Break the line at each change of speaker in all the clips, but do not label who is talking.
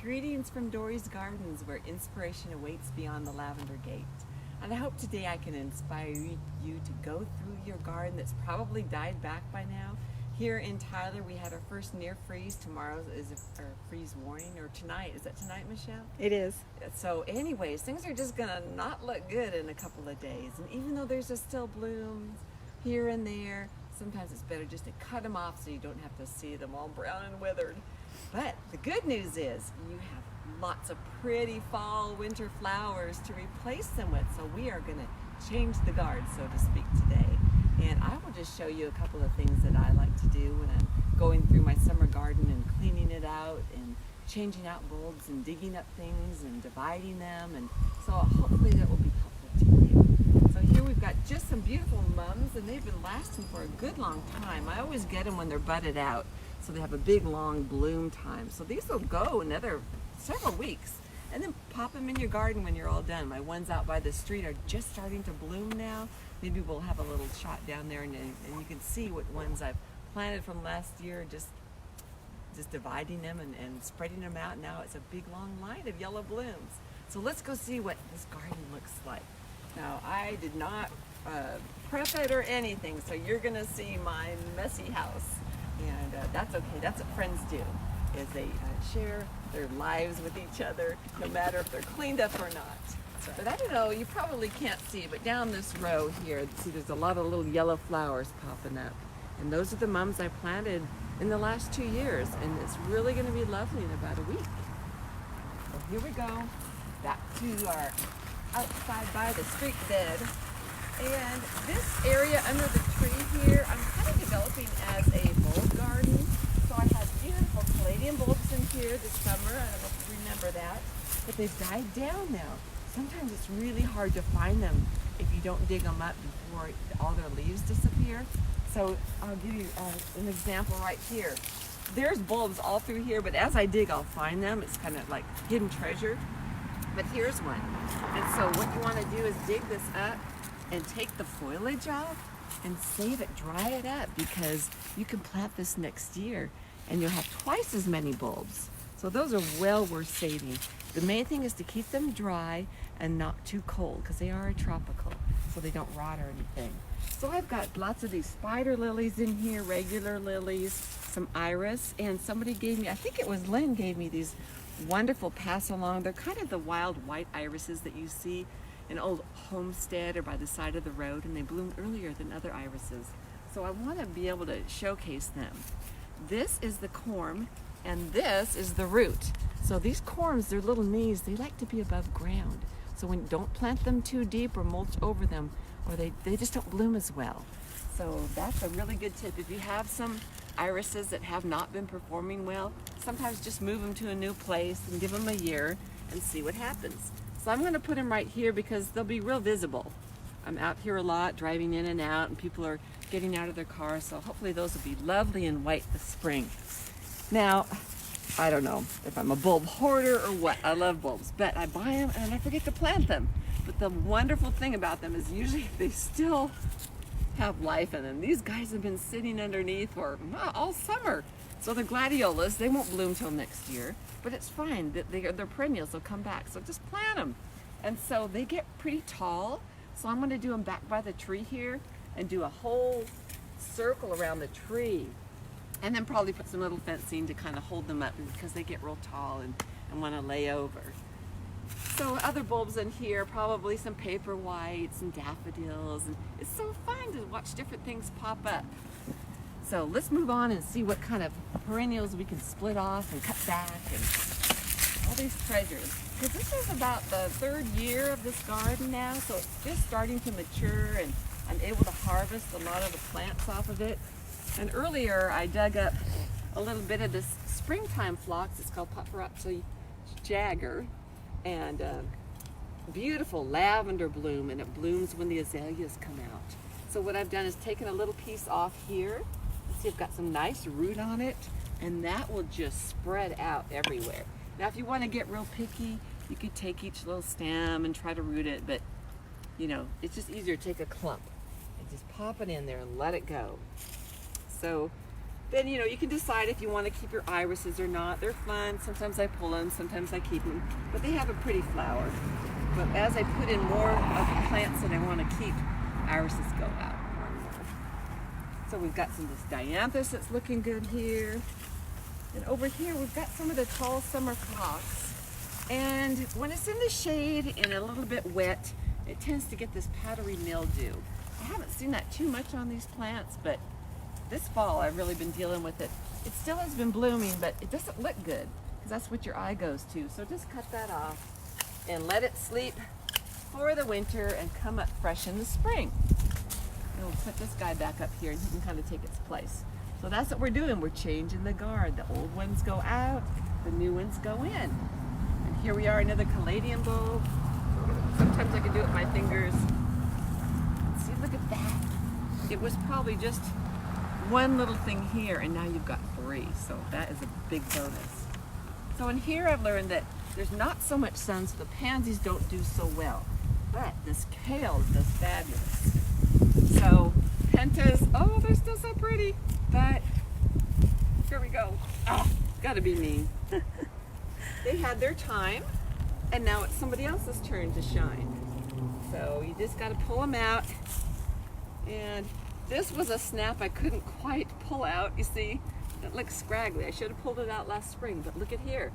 Greetings from Dory's Gardens, where inspiration awaits beyond the lavender gate. And I hope today I can inspire you to go through your garden that's probably died back by now. Here in Tyler, we had our first near freeze. Tomorrow is our freeze warning, or tonight. Is that tonight, Michelle?
It is.
So anyways, things are just gonna not look good in a couple of days. And even though there's still blooms here and there, sometimes it's better just to cut them off so you don't have to see them all brown and withered. But the good news is you have lots of pretty fall, winter flowers to replace them with. So we are gonna change the guard, so to speak, today. And I will just show you a couple of things that I like to do when I'm going through my summer garden and cleaning it out and changing out bulbs and digging up things and dividing them. And so hopefully that will be helpful to you. So here we've got just some beautiful mums, and they've been lasting for a good long time. I always get them when they're budded out, so they have a big long bloom time. So these will go another several weeks, and then pop them in your garden when you're all done. My ones out by the street are just starting to bloom now. Maybe we'll have a little shot down there, and you can see what ones I've planted from last year, just dividing them and spreading them out. Now it's a big long line of yellow blooms. So let's go see what this garden looks like. Now, I did not prep it or anything, so you're gonna see my messy house. And that's okay, that's what friends do, is they share their lives with each other, no matter if they're cleaned up or not. But I don't know, you probably can't see, but down this row here, see there's a lot of little yellow flowers popping up. And those are the mums I planted in the last 2 years, and it's really gonna be lovely in about a week. So here we go, back to our outside by the street bed. And this area under the tree here, I'm kind of developing as a bulb garden. So I had beautiful caladium bulbs in here this summer, I don't know if you remember that, but they've died down now. Sometimes it's really hard to find them if you don't dig them up before all their leaves disappear. So I'll give you an example right here. There's bulbs all through here, but as I dig, I'll find them. It's kind of like hidden treasure. But here's one. And so what you want to do is dig this up and take the foliage off and save it, dry it up, because you can plant this next year and you'll have twice as many bulbs. So those are well worth saving. The main thing is to keep them dry and not too cold, because they are tropical, so they don't rot or anything. So I've got lots of these spider lilies in here, regular lilies, some iris, and somebody gave me, I think it was Lynn, gave me these wonderful pass along. They're kind of the wild white irises that you see in old homestead or by the side of the road, and they bloom earlier than other irises. So I want to be able to showcase them. This is the corm, and this is the root. So these corms, their little knees, they like to be above ground. So when don't plant them too deep or mulch over them, or they just don't bloom as well. So that's a really good tip. If you have some irises that have not been performing well, sometimes just move them to a new place and give them a year and see what happens. So I'm gonna put them right here because they'll be real visible. I'm out here a lot, driving in and out, and people are getting out of their cars, so hopefully those will be lovely and white this spring. Now, I don't know if I'm a bulb hoarder or what. I love bulbs, but I buy them and I forget to plant them. But the wonderful thing about them is usually they still have life in them. These guys have been sitting underneath for all summer. So the gladiolas, they won't bloom till next year, but it's fine. They're perennials, they'll come back. So just plant them. And so they get pretty tall. So I'm gonna do them back by the tree here and do a whole circle around the tree. And then probably put some little fencing to kind of hold them up because they get real tall and want to lay over. So other bulbs in here, probably some paper whites and daffodils. And it's so fun to watch different things pop up. So let's move on and see what kind of perennials we can split off and cut back and all these treasures. Because this is about the 3rd year of this garden now, so it's just starting to mature, and I'm able to harvest a lot of the plants off of it. And earlier I dug up a little bit of this springtime phlox. It's called Paparazzi Jagger, and beautiful lavender bloom, and it blooms when the azaleas come out. So what I've done is taken a little piece off here. See, I've got some nice root on it, and that will just spread out everywhere. Now if you want to get real picky, you could take each little stem and try to root it, but you know, it's just easier to take a clump and just pop it in there and let it go. So then you can decide if you want to keep your irises or not. They're fun. Sometimes I pull them, sometimes I keep them, but they have a pretty flower. But as I put in more of the plants that I want to keep, irises go out more and more. So we've got some of this dianthus that's looking good here. And over here we've got some of the tall summer cocks. And when it's in the shade and a little bit wet, it tends to get this powdery mildew. I haven't seen that too much on these plants, but this fall I've really been dealing with it. It still has been blooming, but it doesn't look good because that's what your eye goes to. So just cut that off and let it sleep for the winter and come up fresh in the spring. And we'll put this guy back up here and he can kind of take its place. So that's what we're doing. We're changing the guard. The old ones go out, the new ones go in. And here we are, another caladium bulb. Sometimes I can do it with my fingers. See, look at that. It was probably just one little thing here, and now you've got 3. So that is a big bonus. So in here I've learned that there's not so much sun, so the pansies don't do so well. But this kale does fabulous. So pentas, oh, they're still so pretty. But here we go. Oh, gotta be mean. They had their time, and now it's somebody else's turn to shine. So you just gotta pull them out. And this was a snap I couldn't quite pull out. You see, it looks scraggly. I should have pulled it out last spring, but look at here.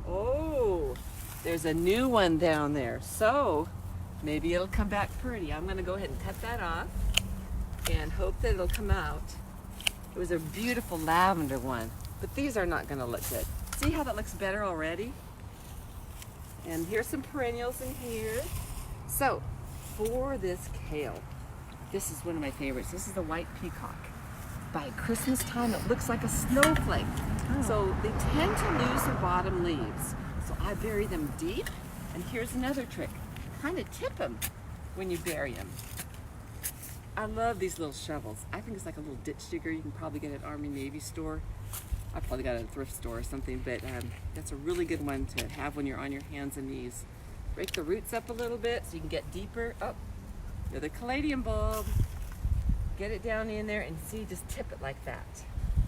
Oh, there's a new one down there. So maybe it'll come back pretty. I'm gonna go ahead and cut that off and hope that it'll come out. It was a beautiful lavender one, but these are not gonna look good. See how that looks better already? And here's some perennials in here. So for this kale, this is one of my favorites. This is the white peacock. By Christmas time, it looks like a snowflake. Oh. So they tend to lose their bottom leaves. So I bury them deep. And here's another trick. Kind of tip them when you bury them. I love these little shovels. I think it's like a little ditch digger. You can probably get at an Army Navy store. I probably got it at a thrift store or something, but that's a really good one to have when you're on your hands and knees. Break the roots up a little bit so you can get deeper. Oh, another caladium bulb. Get it down in there and see, just tip it like that.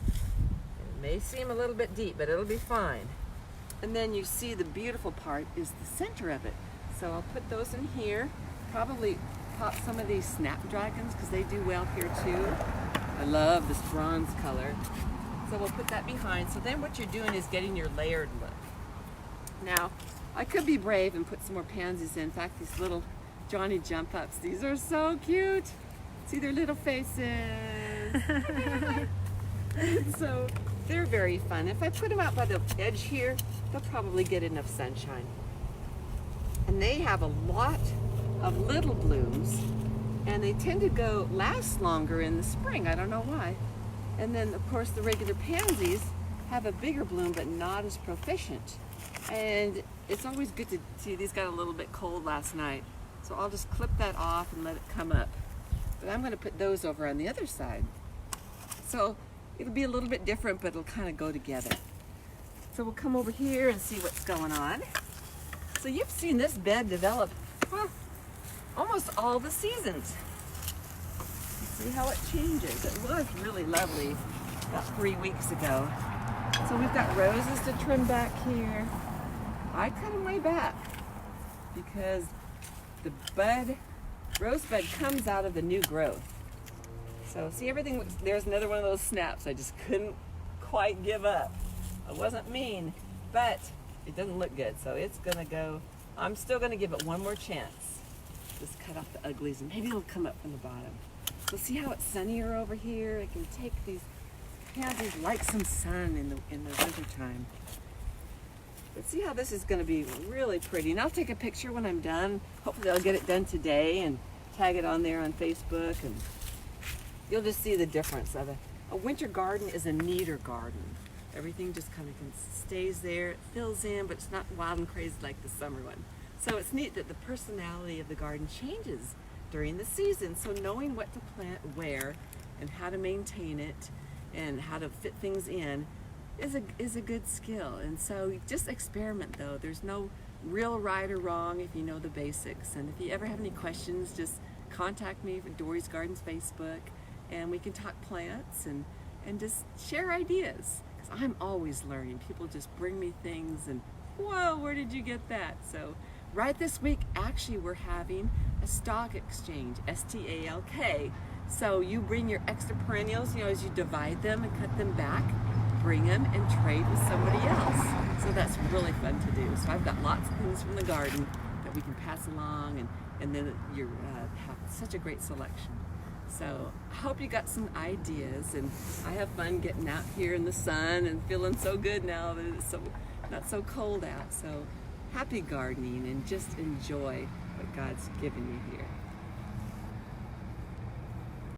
It may seem a little bit deep, but it'll be fine. And then you see the beautiful part is the center of it. So I'll put those in here. Probably pop some of these snapdragons because they do well here too. I love this bronze color. So we'll put that behind. So then what you're doing is getting your layered look. Now, I could be brave and put some more pansies in fact, these little Johnny Jump Ups. These are so cute. See their little faces. So they're very fun. If I put them out by the edge here, they'll probably get enough sunshine. And they have a lot of little blooms, and they tend to last longer in the spring. I don't know why. And then of course the regular pansies have a bigger bloom, but not as proficient. And it's always good to see these got a little bit cold last night. So I'll just clip that off and let it come up. But I'm going to put those over on the other side. So it'll be a little bit different, but it'll kind of go together. So we'll come over here and see what's going on. So you've seen this bed develop almost all the seasons. See how it changes. It was really lovely about 3 weeks ago. So we've got roses to trim back here. I cut them way back because the rose bud comes out of the new growth. So see, everything, there's another one of those snaps. I just couldn't quite give up. I wasn't mean, but it doesn't look good. So it's gonna go, I'm still gonna give it one more chance. Just cut off the uglies and maybe it'll come up from the bottom. So see how it's sunnier over here? I can take these pansies like some sun in the winter time. But see how this is going to be really pretty. And I'll take a picture when I'm done. Hopefully I'll get it done today and tag it on there on Facebook, and you'll just see the difference of it. A winter garden is a neater garden. Everything just kind of stays there, it fills in, but it's not wild and crazy like the summer one. So it's neat that the personality of the garden changes during the season. So knowing what to plant where and how to maintain it and how to fit things in is a good skill. And so just experiment though. There's no real right or wrong if you know the basics. And if you ever have any questions, just contact me for Dory's Gardens Facebook, and we can talk plants and
and just share ideas. Because I'm always learning. People just bring me things and, whoa, where did you get that? So right this week, actually, we're having a stock exchange, STALK. So you bring your extra perennials, as you divide them and cut them back, bring them and trade with somebody else. So that's really fun to do. So I've got lots of things from the garden that we can pass along, and then you have such a great selection. So I hope you got some ideas, and I have fun getting out here in the sun and feeling so good now that it's not so cold out. So happy gardening, and just enjoy what God's given you here.